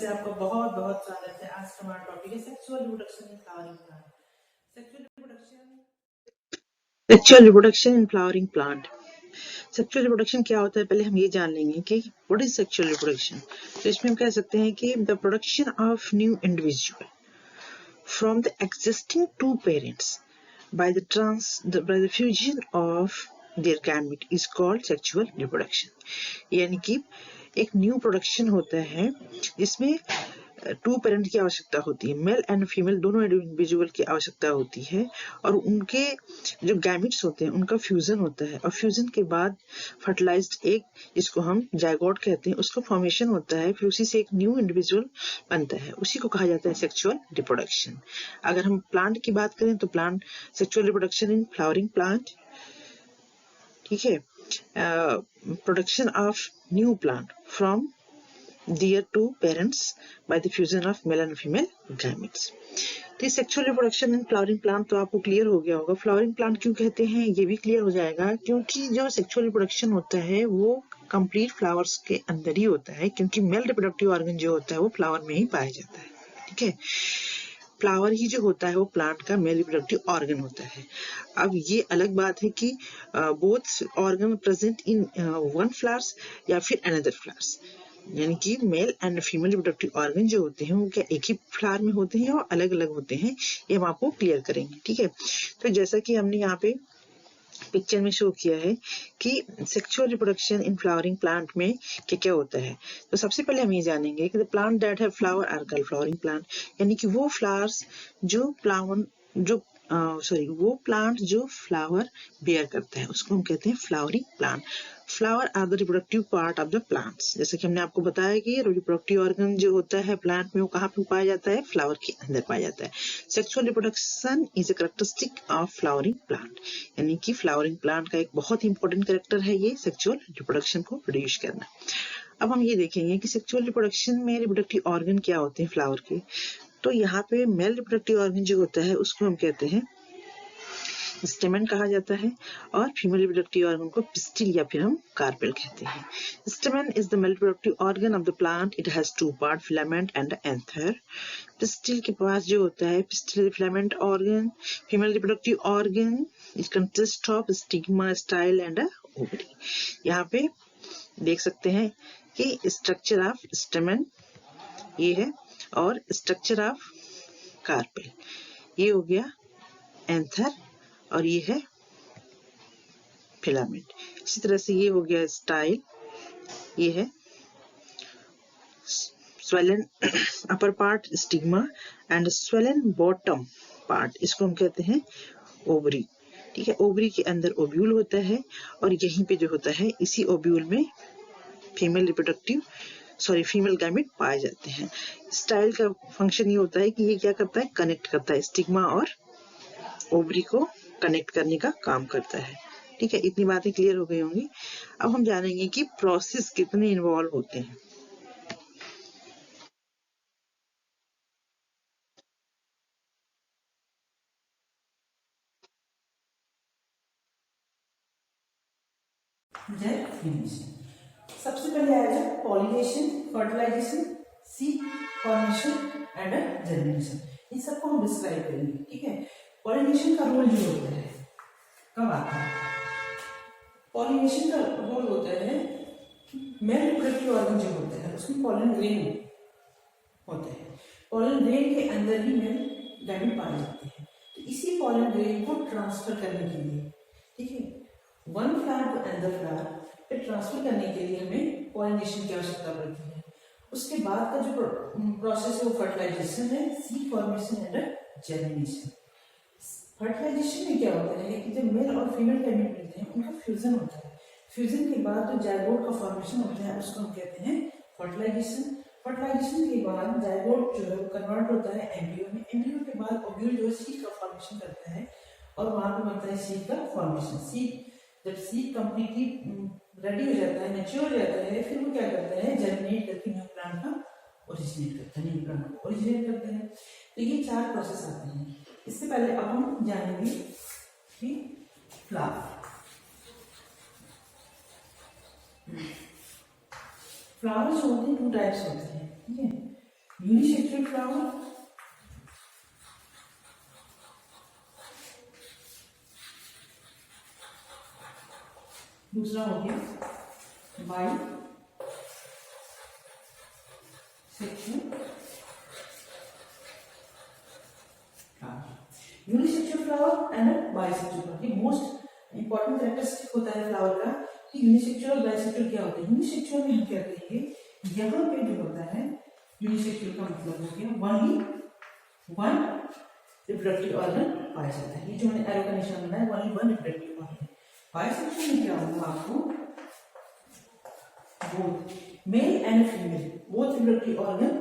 से आपका बहुत बहुत स्वागत है। आज का हमारा टॉपिक है sexual reproduction in flowering plant. Sexual reproduction in flowering plant. Sexual reproduction क्या होता है, पहले हम ये जान लेंगे कि व्हाट इज सेक्सुअल रिप्रोडक्शन। तो इसमें हम कह सकते हैं कि the production of new individual from the existing two parents by the fusion of their gamete is called sexual reproduction। यानी कि एक न्यू प्रोडक्शन होता है जिसमें टू पेरेंट की आवश्यकता होती है, मेल एंड फीमेल दोनों इंडिविजुअल की आवश्यकता होती है, और उनके जो गैमिट्स होते हैं उनका फ्यूजन होता है, और फ्यूजन के बाद फर्टिलाइज्ड एग, जिसको हम जायगोट कहते हैं, उसका फॉर्मेशन होता है, फिर उसी से एक न्यू इंडिविजुअल बनता है, उसी को कहा जाता है सेक्सुअल रिप्रोडक्शन। अगर हम प्लांट की बात करें तो plant sexual reproduction in flowering plant, ठीक है, production of new plant from their two parents by the fusion of male and female gametes। तो sexual reproduction in flowering plant तो आपको क्लियर हो गया होगा। फ्लावरिंग प्लांट क्यों कहते हैं ये भी क्लियर हो जाएगा, क्योंकि जो सेक्सुअल रिप्रोडक्शन होता है वो कंप्लीट फ्लावर्स के अंदर ही होता है, क्योंकि मेल रिप्रोडक्टिव ऑर्गन जो होता है वो फ्लावर में ही पाया जाता है। ठीक है, फ्लावर ही जो होता है वो प्लांट का मेल रिप्रोडक्टिव ऑर्गन होता है। अब ये अलग बात है कि both organ present in one flowers या फिर अनदर फ्लावर्स, यानी कि male and female reproductive organ जो होते हैं वो क्या एक ही फ्लावर में होते हैं और अलग अलग होते हैं, ये हम आपको क्लियर करेंगे। ठीक है, तो जैसा कि हमने यहाँ पे पिक्चर में शो किया है कि sexual reproduction in flowering plant में क्या क्या होता है, तो सबसे पहले हम ये जानेंगे कि the plant that have flower are called flowering plant, यानी कि वो फ्लावर्स जो फ्लावर जो वो प्लांट जो फ्लावर बेयर करता है उसको हम कहते हैं flowering plant. Flower are the reproductive part of the plants. जैसे कि हमने आपको बताया कि रिप्रोडक्टिव ऑर्गन जो होता है प्लांट में वो कहाँ पे पाया जाता है, फ्लावर के अंदर पाया जाता है। Sexual reproduction is a characteristic of flowering plant, यानी कि फ्लावरिंग प्लांट का एक बहुत ही इंपॉर्टेंट कैरेक्टर है ये सेक्सुअल रिप्रोडक्शन को प्रोड्यूस करना। अब हम ये देखेंगे कि सेक्सुअल रिप्रोडक्शन में रिप्रोडक्टिव ऑर्गन क्या होते हैं फ्लावर के। तो यहाँ पे मेल रिप्रोडक्टिव ऑर्गन जो होता है उसको हम कहते हैं स्टेमन कहा जाता है, और फीमेल रिप्रोडक्टिव ऑर्गन को पिस्टिल या फिर हम कार्पेल कहते हैं। Stamen is the male reproductive organ of the plant, it has two part, filament and anther. Pistil के पास जो होता है pistil filament organ, female reproductive organ, it consist of stigma, style and ovary. यहाँ पे देख सकते हैं कि स्ट्रक्चर ऑफ स्टेमन ये है, और स्ट्रक्चर ऑफ कार्पेल ये हो गया, एंथर और ये है फिलामेंट। इसी तरह से ये हो गया स्टाइल, ये है swollen upper part stigma and swollen bottom part, इसको हम कहते हैं ओवरी। ठीक है, ओवरी के अंदर ओव्यूल होता है, और यहीं पे जो होता है इसी ओव्यूल में फीमेल गैमेट पाए जाते हैं। स्टाइल का फंक्शन ये होता है कि ये क्या करता है, कनेक्ट करता है, स्टिग्मा और ओवरी को कनेक्ट करने का काम करता है। ठीक है, इतनी बातें क्लियर हो गई होंगी। अब हम जानेंगे कि प्रोसेस कितने इन्वॉल्व होते हैं। सबसे पहले आएगा pollination, fertilisation, seed formation and germination. इन सबको हम डिस्क्राइब करेंगे। ठीक है, पॉलिनेशन का रोल ये होता है, कब आता है पॉलिनेशन का रोल होता है, मेल रिप्रोडक्टिव ऑर्गन जो होता है उसमें पॉलन ग्रेन होता है, पॉलन ग्रेन के अंदर ही मेल गैमेट पाए जाते हैं। तो इसी पॉलन ग्रेन को ट्रांसफर करने के लिए, ठीक है, one flower to another flower पे ट्रांसफर करने के लिए हमें पॉलिनेशन की आवश्यकता पड़ती है। उसके बाद का जो प्रोसेस है वो फर्टिलाइजेशन है, seed formation and germination. Fertilisation में क्या होता है कि जब मेल और फीमेल गैमेट मिलते हैं उनका फ्यूजन होता है। फ्यूजन के बाद जो जायगोट का फॉर्मेशन होता है उसको हम कहते हैं फर्टिलाइजेशन। फर्टिलाइजेशन के बाद जायगोट जो है कन्वर्ट होता है एम्ब्रियो में। एम्ब्रियो के बाद ओव्यूल जो है सीड का फॉर्मेशन करता है, और वहां पे बनता है सीड का फॉर्मेशन। सीड जब सीड कंप्लीटली रेडी हो जाता है, मैच्योर हो जाता है, फिर वो क्या करता है, जर्मिनेट करके न्यू प्लांट का ओरिजिनेट करता है, न्यू प्लांट को ओरिजिनेट करता है। तो ये चार प्रोसेस आते हैं। इससे पहले अब हम जानेंगे कि फ्लावर जो होते हैं टू टाइप्स होते हैं। ठीक है, यूनिसेक्सुअल फ्लावर, दूसरा हो गया by sexual flower. Unisexual flower and bisexual flower, ये मोस्ट इंपॉर्टेंट कैरेक्टरिस्टिक होता है फ्लावर का कि यूनिसेक्सुअल और बाइसेक्सुअल क्या होता है। यूनिसेक्सुअल में हम क्या करेंगे, यहाँ पे जो होता है यूनिसेक्सुअल का मतलब हो गया वन रिप्रोडक्टिव ऑर्गन पाया जाता है। ये जो मैंने एरो का निशान बनाया वन रिप्रोडक्टिव ऑर्गन। बाइसेक्सुअल में क्या होगा आपको, both male and female both reproductive organ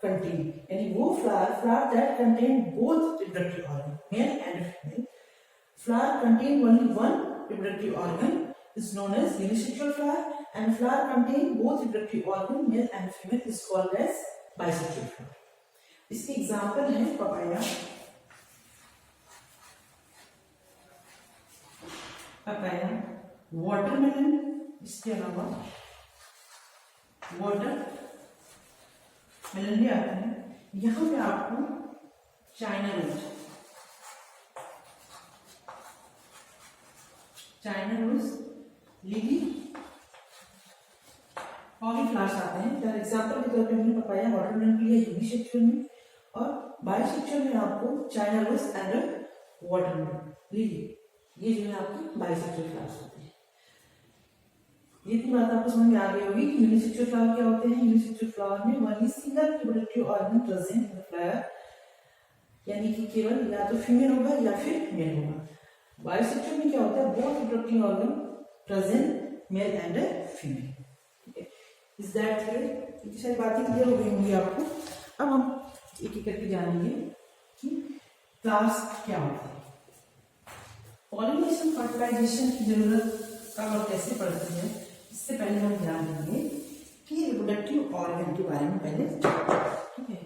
contain, यानी वो flower that contain both reproductive organ male and female. Flower contain only one reproductive organ is known as unisexual flower, and flower contain both reproductive organ male and female is called as bisexual flower. इसके example है papaya, watermelon, इसके अलावा watermelon भी आता है। यहाँ पे आपको चाइना रोज, लिली और भी फ्लावर्स आते हैं। फॉर एग्जाम्पल के तौर पे हमने पपाया वाटरमेलन के लिए यूनिसेक्सुअल में, और बाइसेक्सुअल में आपको China rose and watermelon, lily, ये जो है आपके बाइसेक्सुअल फ्लावर्स होते हैं। ये भी बात आपको समझ में आ गई होगी कि यूनिसेक्सुअल फ्लावर क्या होते हैं। यूनिसेक्सुअल फ्लावर में only single reproductive organ present in the flower, यानी कि केवल या तो फीमेल होगा या फिर मेल होगा। बाइसेक्सुअल में क्या होता है, both reproductive organ present male and female. ठीक है, इज दैट क्लियर? इतनी सारी बातें क्लियर हो गई होंगी आपको। अब हम एक एक करके जानेंगे कि फ्लावर्स क्या होता है। पॉलिनेशन फर्टिलाइजेशन की जरूरत कब और कैसे पड़ती है, इससे पहले हम ध्यान देंगे कि रिप्रोडक्टिव ऑर्गन के बारे में पहले। ठीक है,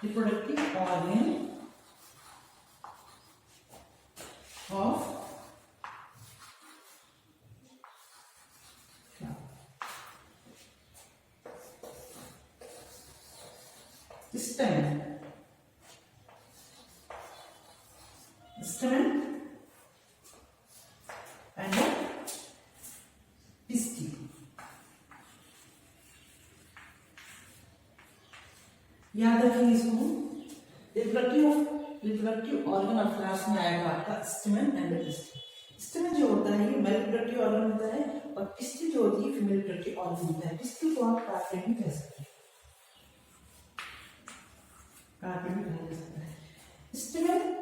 reproductive organ of stem and pistil. याद रखेंगे इसको, रिप्रोडक्टिव ऑर्गन ऑफ फ्लावर्स में आएगा आपका स्टेमन एंड पिस्टिल। स्टेमन जो होता है ये मेल रिप्रोडक्टिव ऑर्गन होता है, और पिस्टिल जो होती है फीमेल रिप्रोडक्टिव ऑर्गन होता है। पिस्टिल को आप कार्पेट भी कह सकते हैं, कार्पेट भी कहा जा सकता है। Stamen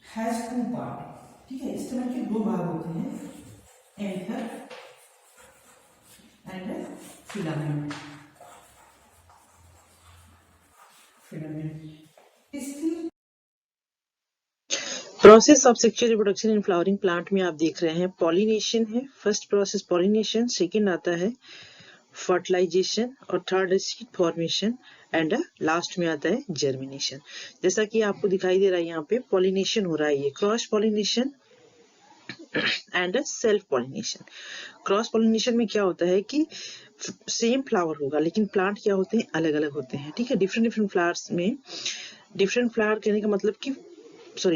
has two part. ठीक है, स्टेमन के दो भाग होते हैं, anther and filament. Process of sexual reproduction in flowering plant में आप देख रहे हैं पॉलिनेशन है। फर्स्ट प्रोसेस पॉलिनेशन, सेकंड आता है फर्टिलाइजेशन, और थर्ड है सीड फॉर्मेशन, एंड लास्ट में आता है जर्मिनेशन। जैसा कि आपको दिखाई दे रहा है यहाँ पे पॉलिनेशन हो रहा है, ये cross pollination and self pollination. Cross pollination में क्या होता है कि सेम फ्लावर होगा लेकिन प्लांट क्या होते हैं, अलग अलग होते हैं। ठीक है, डिफरेंट फ्लावर्स में, डिफरेंट फ्लावर कहने का मतलब कि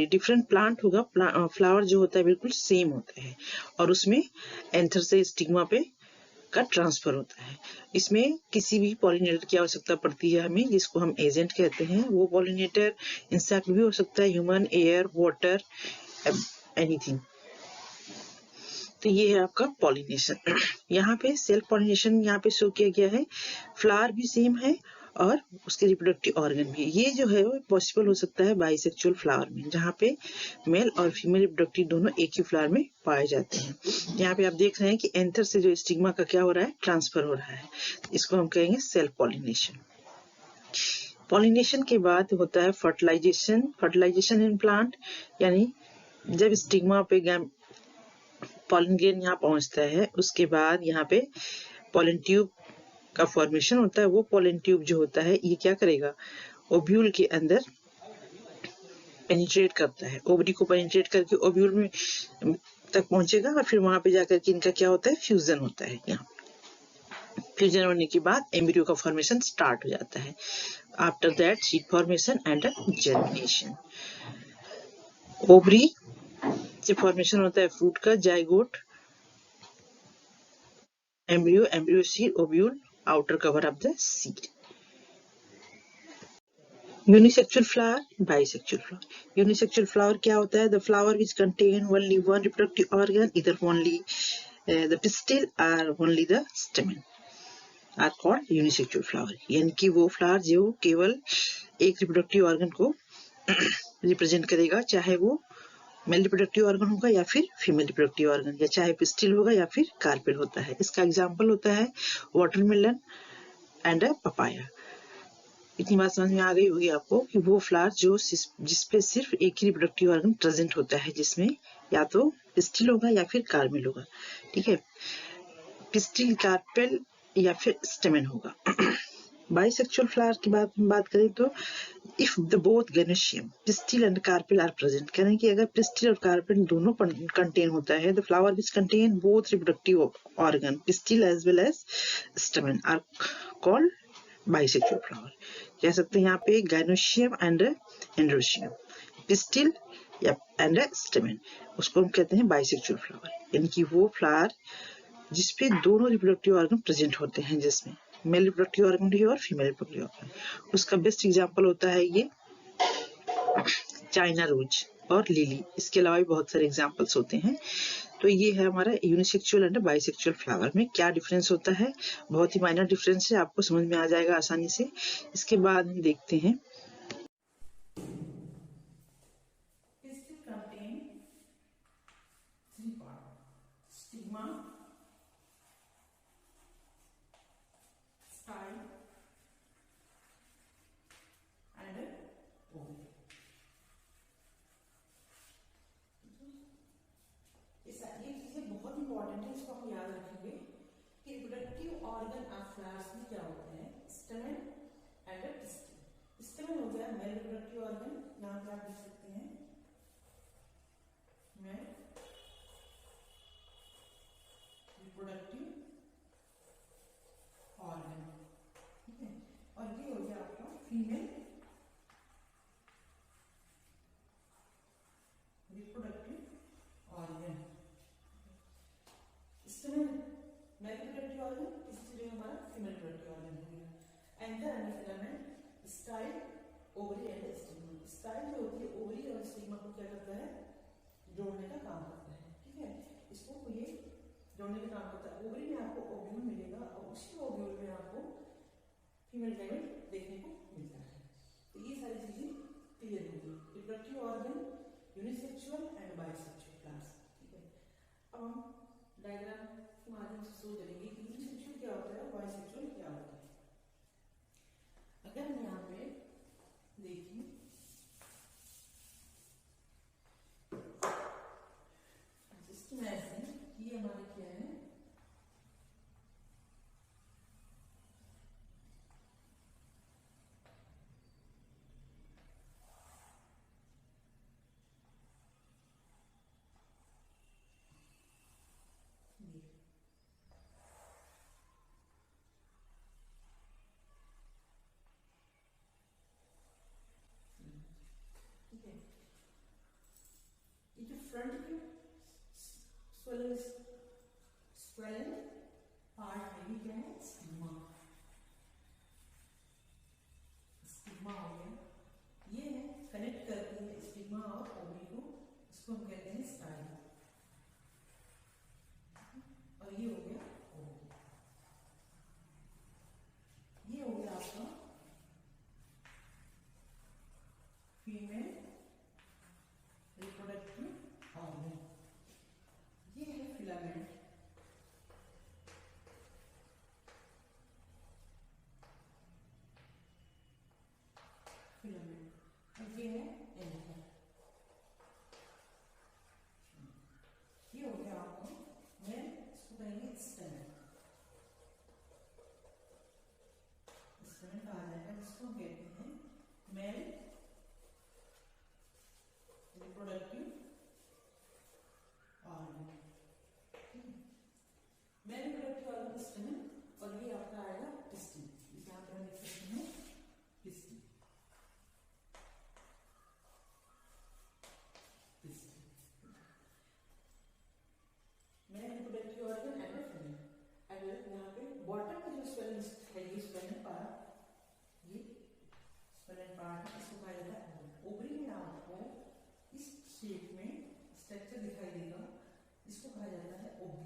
डिफरेंट प्लांट होगा, फ्लावर जो होता है बिल्कुल सेम होता है, और उसमें एंथर से स्टिग्मा पे का ट्रांसफर होता है। इसमें किसी भी पॉलिनेटर की आवश्यकता पड़ती है हमें, जिसको हम एजेंट कहते हैं। वो पॉलिनेटर इंसेक्ट भी हो सकता है, ह्यूमन, एयर, वाटर, एनीथिंग। तो ये है आपका पॉलिनेशन। यहाँ पे सेल्फ पॉलिनेशन यहाँ पे शो किया गया है, फ्लावर भी सेम है और उसके रिप्रोडक्टिव ऑर्गन भी। ये जो है वो पॉसिबल हो सकता है बाइसेक्सुअल फ्लावर में, जहाँ पे मेल और फीमेल रिप्रोडक्टिव दोनों एक ही फ्लावर में पाए जाते हैं। यहाँ पे आप देख रहे हैं कि एंथर से जो स्टिग्मा का क्या हो रहा है, ट्रांसफर हो रहा है। इसको हम कहेंगे सेल्फ पॉलिनेशन। पॉलिनेशन के बाद होता है फर्टिलाइजेशन। फर्टिलाइजेशन इन प्लांट, यानी जब स्टिग्मा पे पॉलन ग्रेन यहाँ पहुंचता है, उसके बाद यहाँ पे पॉलन ट्यूब का फॉर्मेशन होता है। वो पॉलन ट्यूब जो होता है ये क्या करेगा, ओव्यूल के अंदर पेनिट्रेट करता है, ओवरी को पेनिट्रेट करके ओव्यूल में तक पहुंचेगा और फिर वहां पे जाकर के इनका क्या होता है, फ्यूजन होता है। यहाँ फ्यूजन होने के बाद एम्ब्रियो का फॉर्मेशन स्टार्ट हो जाता है। After that seed formation and germination. Ovary से फॉर्मेशन होता है फ्रूट का, zygote, embryo, embryo seed, ovule, outer cover of the seed. Unisexual flower, bisexual flower. Unisexual flower क्या होता है? The flower which contain only one reproductive organ, इधर only the pistil और only the stamen are called unisexual flower. यानी कि वो flower जो केवल एक रिप्रोडक्टिव ऑर्गन को रिप्रेजेंट करेगा, चाहे वो मेल रिप्रोडक्टिव ऑर्गन होगा या फिर फीमेल रिप्रोडक्टिव ऑर्गन, या चाहे पिस्टिल होगा या फिर कार्पेल होता है। इसका एग्जाम्पल होता है वाटरमेलन एंड पपाया। इतनी बात समझ में आ गई होगी आपको कि वो फ्लावर जो जिसपे सिर्फ एक ही रिप्रोडक्टिव ऑर्गन प्रेजेंट होता है, जिसमें या तो पिस्टिल होगा या फिर कार्पेल होगा। ठीक है, पिस्टिल, कार्पेल या फिर स्टेमन होगा। बाइसेक्सुअल फ्लावर की बात करें तो if the both gynoecium pistil and carpel are present, करें कि अगर पिस्टिल और कार्पेल दोनों कंटेन होता है, the flower which contain both reproductive organ pistil as well as stamen are called bisexual flower. कह सकते हैं यहाँ पे गाइनोशियम एंड एंड्रोशियम, पिस्टिल या एंड स्टेमन, उसको हम कहते हैं बाइसेक्सुअल फ्लावर। यानी कि वो फ्लावर जिसपे दोनों रिप्रोडक्टिव ऑर्गन प्रेजेंट होते हैं, जिसमें मेल रिप्रोडक्टिव ऑर्गन भी और फीमेल रिप्रोडक्टिव ऑर्गन। उसका बेस्ट एग्जांपल होता है ये चाइना रोज और लिली। इसके अलावा भी बहुत सारे एग्जांपल्स होते हैं। तो ये है हमारा यूनिसेक्सुअल एंड बाइसेक्सुअल फ्लावर में क्या डिफरेंस होता है। बहुत ही माइनर डिफरेंस है, आपको समझ में आ जाएगा आसानी से। इसके बाद हम देखते हैं स्टिग्मा, स्टाइल एंड ओवरी। ये चीजें बहुत इंपॉर्टेंट है, इसको हम याद रखेंगे कि रिप्रोडक्टिव ऑर्गन ऑफ फ्लावर्स में क्या होते हैं, स्टेमन एंड पिस्टिल। स्टेमन हो गया मेल रिप्रोडक्टिव ऑर्गन, यहाँ पे आप देख सकते हैं मेल रिप्रोडक्टिव ऑर्गन, ठीक है। और ये हो गया आपका female reproductive organ. स्टेमन mail reproductive organ, pistil हमारा फीमेल रिप्रोडक्टिव ऑर्गन हो गया। Anther and filament, style, ovary and stigma. Style जो होती है ओवरी और स्टिग्मा को क्या करता है, जोड़ने का काम करता है। ठीक है, इसको ये जोड़ने का काम करता है। ओवरी में आपको ओव्यूल मिलेगा और उसी ओव्यूल में आपको फीमेल गैमेट देखने को मिलता है। तो ये सारी चीजें क्लियर होगी। Reproductive organ, unisexual and bisexual flowers. ठीक है, अब हम डायग्राम के माध्यम से सोच करेंगे कि यूनिसेक्सुअल क्या होता है और बाइसेक्सुअल क्या होता है। अगर हम यहाँ पे देखिए ये हमारे क्या है, ठीक है। ये जो फ्रंट के स्वेलिंग पार्ट है, ये क्या है, स्टिग्मा। स्टिग्मा हो गया, ये है कनेक्ट करती है स्टिग्मा और ओवरी को, इसको हम कहते हैं स्टाइल। और ये हो गया ओवरी, ये हो गया आपका फीमेल रिप्रोडक्टिव ऑर्गन। ये है फिलामेंट, फिलामेंट। और ये है एंथर। ये हो गया आपको, मैं इसको कहेंगे स्टेमन। स्टेमन कहा जाएगा, जिसको कहते हैं मेल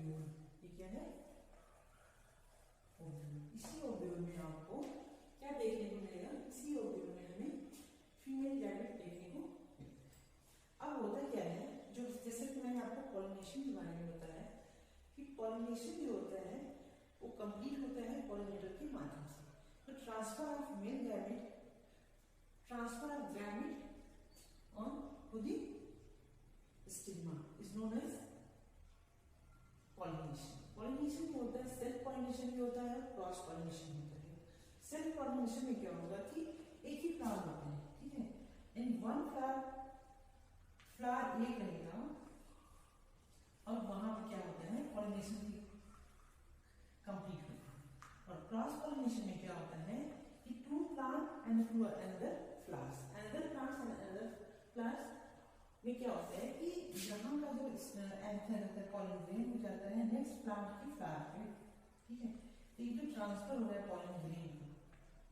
ओव्यूल। ये क्या है? ओव्यूल। इसी ओव्यूल में आपको क्या देखने को मिलेगा? इसी ओव्यूल में हमें फीमेल गैमेट देखने को। अब होता क्या है, जो जैसे कि मैंने आपको पॉलिनेशन के बारे में बताया कि पॉलिनेशन जो होता है वो कंप्लीट होता है पॉलिनेटर के माध्यम से। तो transfer of male gamete, transfer of gamete on to the stigma is known as pollination. Pollination में होता है सेल्फ पॉलिनेशन भी होता है और क्रॉस पॉलिनेशन होता है। सेल्फ पॉलिनेशन में क्या होगा कि एक ही फ्लावर होता है, ठीक है, इन वन फ्लावर एक रहेगा और वहां पे क्या होता है पॉलिनेशन की कंप्लीट होता है। और क्रॉस पॉलिनेशन में क्या होता है कि two plant and two another flowers, another plants and another flowers में क्या होता है कि यहाँ का जो एंथर होता है पॉलन ग्रेन हो जाता है नेक्स्ट प्लांट की फ्लावर पे, ठीक है। तो ये जो ट्रांसफर हो रहा है पॉलन ग्रेन का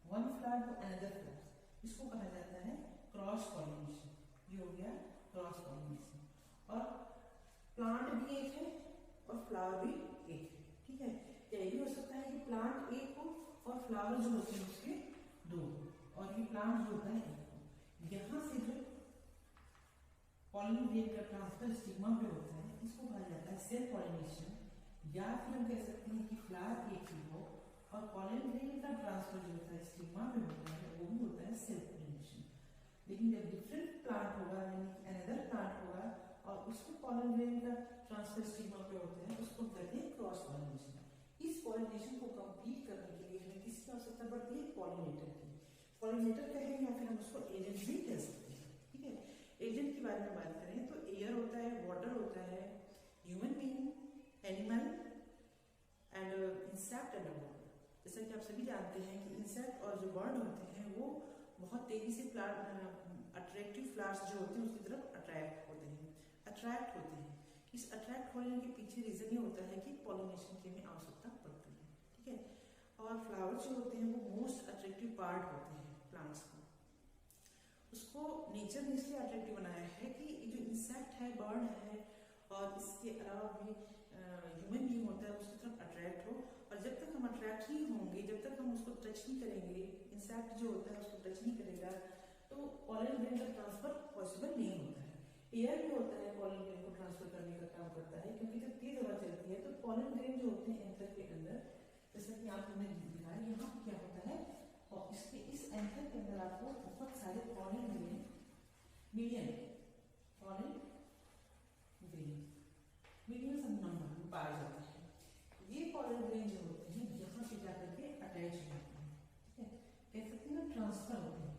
one flower to another flower, इसको कहा जाता है क्रॉस पॉलिनेशन। ये हो गया क्रॉस पॉलिनेशन। और प्लांट भी एक है और फ्लावर भी एक है, ठीक है। ये भी हो सकता है कि प्लांट एक हो और फ्लावर जो होते हैं उसके दो, और ये प्लांट जो होता है एक हो। यहाँ से जो पॉलन ग्रेन का ट्रांसफर स्टिग्मा पे होता है इसको कहा जाता है सेल्फ पॉलिनेशन, या फिर हम कह सकते हैं कि फ्लावर एक ही हो और पॉलन ग्रेन का ट्रांसफर जो होता है स्टिग्मा पे होता है वो भी होता है सेल्फ पॉलिनेशन। लेकिन जब डिफरेंट प्लांट होगा यानी अनदर प्लांट होगा और उसको पॉलन ग्रेन का ट्रांसफर स्टिग्मा पे होता है उसको कहते हैं क्रॉस पॉलिनेशन। इस पॉलिनेशन को कंप्लीट करने के लिए हमें किसकी आवश्यकता पड़ती है? पॉलिनेटर की। पॉलिनेटर कहें या फिर हम उसको एजेंट भी कह सकते हैं, ठीक है। एजेंट के बारे में बात करें तो एयर होता है, वाटर होता है, human being, animal and insect and bird. जैसा कि आप सभी जानते हैं कि इंसेक्ट और जो बर्ड होते हैं वो बहुत तेजी से प्लांट अट्रैक्टिव फ्लावर्स जो होते हैं उसकी तरफ अट्रैक्ट होते हैं। इस अट्रैक्ट होने के पीछे रीजन ये होता है कि पॉलिनेशन की हमें आवश्यकता पड़ती है, ठीक है। और फ्लावर्स जो होते हैं वो मोस्ट अट्रैक्टिव पार्ट होते हैं प्लांट्स का। उसको नेचर ने इसलिए अट्रैक्टिव बनाया है कि जो इंसेक्ट है, बर्ड है और इसके अलावा भी ह्यूमन बीइंग होता है उसकी तरफ अट्रैक्ट हो। और जब तक हम अट्रैक्ट नहीं होंगे, जब तक हम उसको टच नहीं करेंगे, इंसेक्ट जो होता है उसको टच नहीं करेगा तो पॉलन ग्रेन का ट्रांसफर पॉसिबल नहीं होता है। एयर भी होता है पॉलन ग्रेन को ट्रांसफर करने का काम करता है, क्योंकि जब तेज हवा चलती है तो पॉलन ग्रेन जो होते हैं एंथर के अंदर, जैसा कि आपने दिखाया यहाँ क्या होता है और इसके इस एंथर के अंदर आपको बहुत सारे pollen grain million pollen grain number में पाए जाते हैं। ये पॉलन ग्रेन जो होते हैं यहाँ पे जाकर के अटैच हो जाते हैं, ठीक है, कह सकते हैं ट्रांसफर होते हैं।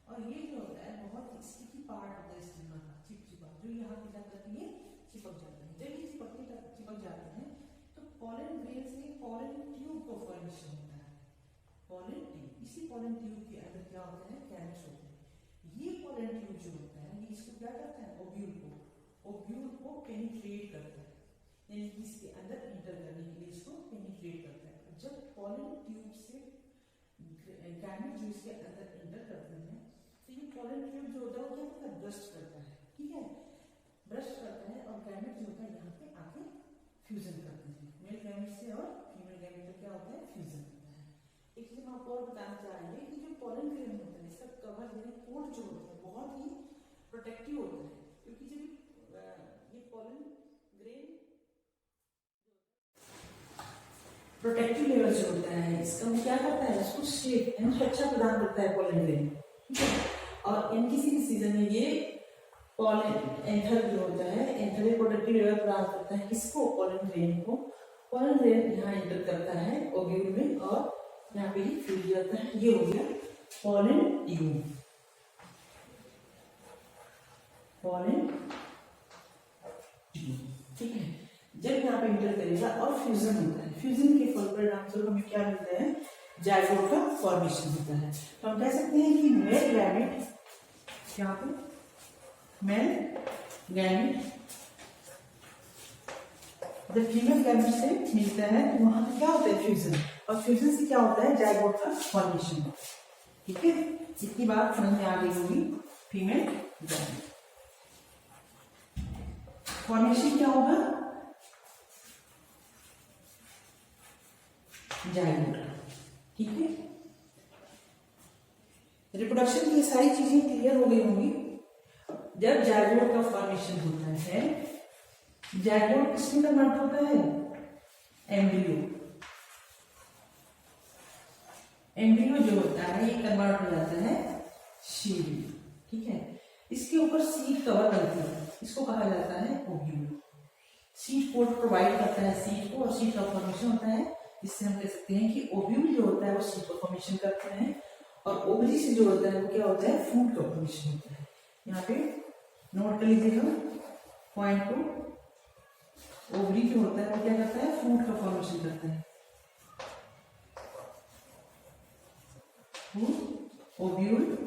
और ये जो होता है बहुत स्टिकी पार्ट होता है स्टिग्मा का, चिपचिपा, जो यहाँ पे जाकर के ये चिपक जाते हैं। जब ये चिपक जाते हैं तो पॉलन ग्रेन से पॉलन ट्यूब को फॉर्मेशन होता है, पॉलन ट्यूब। इसी पॉलन ट्यूब के अंदर क्या होता है? गैमेट्स होते हैं। ये पॉलन ट्यूब जो होता है ये इसको क्या करता है? ओव्यूल को पेनिट्रेट करता है, यानी कि इसके अंदर इंटर करने के लिए इसको पेनिट्रेट करता है। जब पॉलन ट्यूब से गैमेट जो इसके अंदर इंटर करते हैं तो ये पॉलन ट्यूब जो होता है वो क्या करता है? ब्रस्ट करता है, ठीक है, ब्रस्ट करता है और गैमेट जो होता है यहाँ पे आके फ्यूजन करते हैं। मेल गैमेट से और फीमेल गैमेट का क्या होता है? फ्यूजन होता है। एक चीज हम आपको और बताना चाहेंगे कि जो पॉलन ग्रेन होता है इसका कवर यानी कोट जो होता है बहुत ही प्रोटेक्टिव होता है, क्योंकि जब ये पॉलन ग्रेन प्रोटेक्टिव लेयर जो होता है इसका वो क्या करता है? इसको शेप यानी सुरक्षा प्रदान करता है पॉलन ग्रेन, ठीक है। और इन किसी भी सीजन में ये पॉलन एंथर जो होता है एंथर प्रोटेक्टिव लेयर प्रदान करता है इसको, पॉलन ग्रेन को। पॉलन ग्रेन यहाँ एंटर करता है ओव्यूल में और यहाँ पे ही फ्यूज जाता है। ये हो गया पॉलन ट्यूब, पॉलन ट्यूब, ठीक है। जब यहाँ पे इंटर करेगा और फ्यूजन होता है, फ्यूजन के फल परिणाम स्वरूप हमें क्या मिलता है? जाइगोट का फॉर्मेशन होता है। तो हम कह सकते हैं कि मेल गैमेट, यहाँ पे मेल गैमेट जब फीमेल गैमेट से मिलता है तो वहां पे क्या होता है? फ्यूजन, और फ्यूजन से क्या होता है? जाइगोट का फॉर्मेशन, ठीक है। इतनी बात समझ में आ गई होगी। फीमेल गैमेट फॉर्मेशन क्या होगा? जायगोट का। ठीक है, रिप्रोडक्शन की सारी चीजें क्लियर हो गई होंगी। जब जायगोट का फॉर्मेशन होता है, जायगोट किसमें कन्वर्ट होता है? एम्ब्रियो। एम्ब्रियो जो होता है ये कन्वर्ट हो जाता है सीड में। ठीक है, इसके ऊपर सीड कवर बनती है, इसको कहा जाता है ओव्यूल। सीड कोट प्रोवाइड करता है सीड को, और सीड का फॉर्मेशन होता है, जिससे हम कह सकते हैं कि ओव्यूल जो होता है वो सीड का फॉर्मेशन करता है, और ओवरी से जो होता है वो क्या होता है? फ्रूट का फॉर्मेशन होता है। यहाँ पे नोट कर लीजिएगा पॉइंट को। ओवरी जो होता है वो क्या करता है? फ्रूट का फॉर्मेशन करता है। Ovule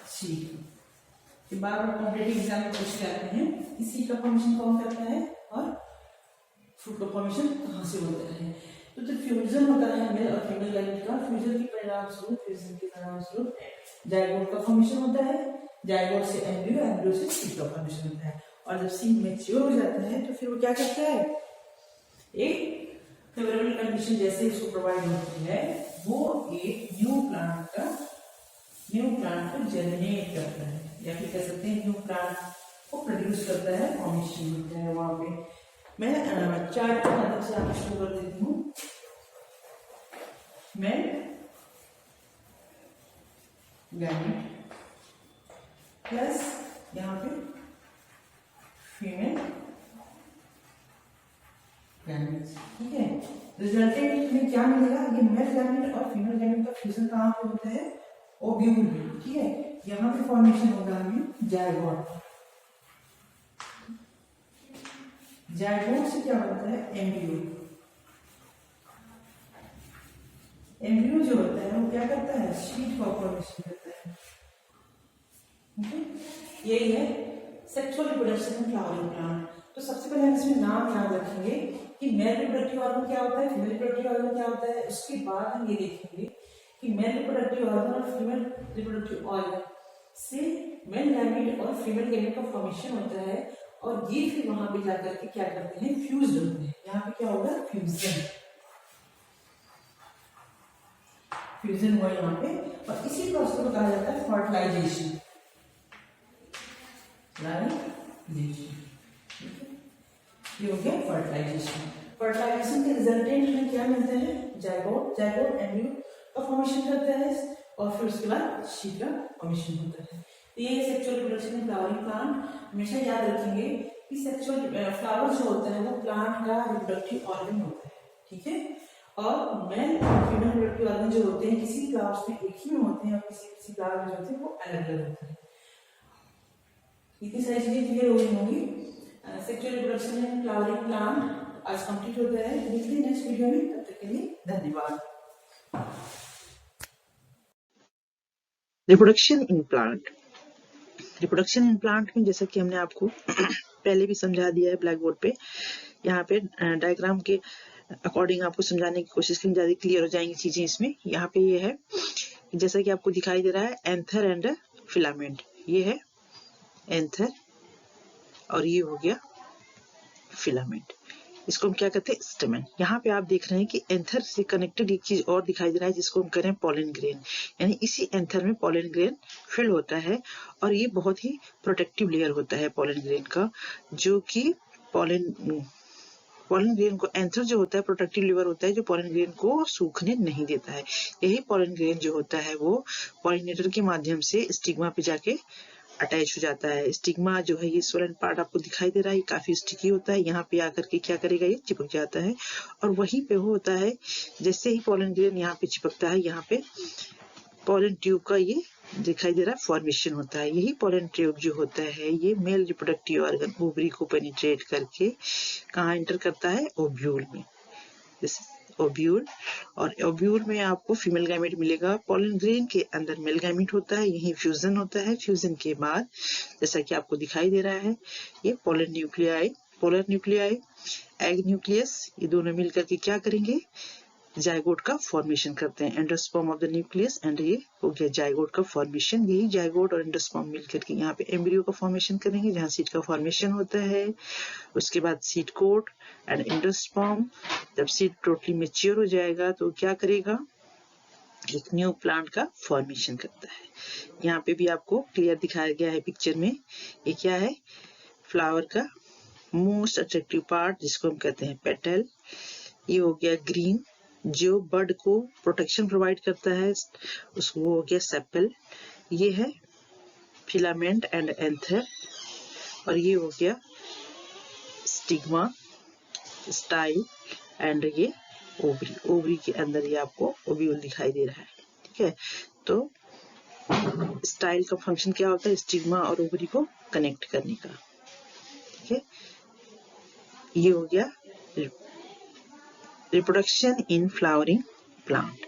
seed. बार बार कॉम्पिटेटिव एग्जाम में पूछ जाते हैं कि सीड का फॉर्मेशन कौन करता है और फ्रूट का फॉर्मेशन कहाँ से होता है। तो जब फ्यूजन होता है मेल और फीमेल गाइड का, फ्यूजन के परिणाम स्वरूप जायगोट का फॉर्मेशन होता है, जायगोट से एम्ब्रियो, एम्ब्रियो से सीड का फॉर्मेशन होता है। और जब सीड मैच्योर हो जाता है तो फिर वो क्या करता है? एक फेवरेबल कंडीशन जैसे उसको प्रोवाइड होती है, वो एक न्यू प्लांट को जनरेट करता है, या फिर कह सकते हैं न्यू प्लांट को प्रोड्यूस करता है, फॉर्मेशन होता है वहां पे। मैं चार्ट की मदद से आपको शुरू कर देती हूँ। मैं गैमेट प्लस यहाँ पे फीमेल गैमेट। ठीक है, रिजल्टेंट में क्या मिलेगा? ये मेल गैमेट और फीमेल गैमेट का फ्यूजन कहाँ पे होता है? ओव्यूल में। ठीक है, यहाँ पे फॉर्मेशन होगा हमें जायगोट। जायगोट से क्या होता है? एम्ब्रियो। एम्ब्रियो जो होता है वो क्या करता है? सीड का फॉर्मेशन करता है। यही है sexual reproduction in flowering plant. तो सबसे पहले हम इसमें नाम याद रखेंगे कि मेल रिप्रोडक्टिव ऑर्गन क्या होता है, फीमेल रिप्रोडक्टिव ऑर्गन क्या होता है। उसके बाद हम ये देखेंगे कि मेल रिप्रोडक्टिव ऑर्गन और फीमेल रिप्रोडक्टिव ऑर्गन से मेल गैमेट और फीमेल गैमेट का फॉर्मेशन होता है, और ये फिर वहां पे जाकर के क्या करते हैं? फ्यूज होते हैं। यहाँ पे क्या होगा? फ्यूजन। फ्यूजन हुआ यहाँ पे, और इसी प्रोसेस को कहा जाता है फर्टिलाइजेशन। ये हो गया फर्टिलाइजेशन। फर्टिलाइजेशन के रिजल्टेंट में क्या मिलता है? जायगोट। जायगोट एम्ब्रियो का फॉर्मेशन करता है, और फिर उसके बाद सीड का फॉर्मेशन होता है। तो ये sexual reproduction in flowering plant. हमेशा याद रखेंगे कि सेक्सुअल फ्लावर जो होता है वो प्लांट का रिप्रोडक्टिव ऑर्गन होता है। ठीक है, और मेल और फीमेल रिप्रोडक्टिव ऑर्गन जो होते हैं किसी फ्लावर्स में एक ही में होते हैं, और किसी फ्लावर में जो होते हैं वो अलग अलग होते हैं। इतनी सारी चीजें क्लियर हो गई होंगी। Sexual reproduction in flowering plant आज कंप्लीट होता है। मिलते हैं नेक्स्ट वीडियो में, तब तक के लिए धन्यवाद। Reproduction in plant. Reproduction in plant में जैसा कि हमने आपको पहले भी समझा दिया है ब्लैक बोर्ड पे, यहाँ पे डायग्राम के अकॉर्डिंग आपको समझाने की कोशिश करेंगे, ज्यादा क्लियर हो जाएंगी चीजें इसमें। यहाँ पे ये है जैसा कि आपको दिखाई दे रहा है एंथर एंड फिलामेंट। ये है एंथर और ये हो गया फिलामेंट। इसको हम क्या कहते हैं? स्टेमन। यहाँ पे आप देख रहे हैं कि एंथर से कनेक्टेड एक चीज और दिखाई दे रहा है जिसको हम कह रहे हैं पॉलन ग्रेन, यानी इसी एंथर में पॉलन ग्रेन फिल होता है, और ये बहुत ही प्रोटेक्टिव लेयर होता है पॉलन ग्रेन का, जो कि पॉलन ग्रेन को, एंथर जो होता है प्रोटेक्टिव लेयर होता है जो पॉलन ग्रेन को सूखने नहीं देता है। यही पॉलन ग्रेन जो होता है वो पॉलिनेटर के माध्यम से स्टिग्मा पे जाके अटैच हो जाता है। स्टिग्मा जो है ये सोलन पार्ट आपको दिखाई दे रहा है, काफी स्टिकी होता है, यहाँ पे आकर के क्या करेगा? ये चिपक जाता है, और वहीं पे होता है जैसे ही पॉलन ग्रेन यहाँ पे चिपकता है, यहाँ पे पॉलन ट्यूब का ये दिखाई दे रहा है फॉर्मेशन होता है। यही पॉलन ट्यूब जो होता है ये मेल रिप्रोडक्टिव ऑर्गन ओवरी को पेनिट्रेट करके कहाँ एंटर करता है? ओव्यूल में। ओव्यूल, और ओव्यूल में आपको फीमेल गैमेट मिलेगा। पॉलन ग्रेन के अंदर मेल गैमेट होता है, यही फ्यूजन होता है। फ्यूजन के बाद जैसा कि आपको दिखाई दे रहा है ये पोलर न्यूक्लियाई, एग न्यूक्लियस, ये दोनों मिलकर के क्या करेंगे? जाइगोट का फॉर्मेशन करते हैं, endosperm of the nucleus, and ये हो गया जाइगोट का फॉर्मेशन। यही जाइगोट और एंडोस्पर्म मिलकर के यहाँ पे एम्ब्रियो का फॉर्मेशन करेंगे, जहाँ सीड का फॉर्मेशन होता है। उसके बाद सीड कोट एंड एंडोस्पर्म, जब सीड टोटली मैच्योर हो जाएगा तो क्या करेगा, एक न्यू प्लांट का फॉर्मेशन करता है। यहाँ पे भी आपको क्लियर दिखाया गया है पिक्चर में। ये क्या है, फ्लावर का मोस्ट अट्रैक्टिव पार्ट जिसको हम कहते हैं पेटल। ये हो गया ग्रीन, जो बर्ड को प्रोटेक्शन प्रोवाइड करता है, उसको हो गया सेपल। ये है फिलामेंट एंड एंथर, और ये हो गया स्टिग्मा, स्टाइल, एंड ये ओवरी। ओवरी के अंदर ये आपको ओव्यूल दिखाई दे रहा है, ठीक है। तो स्टाइल का फंक्शन क्या होता है, स्टिग्मा और ओवरी को कनेक्ट करने का, ठीक है। ये हो गया रिप्रोडक्शन इन फ्लावरिंग प्लांट।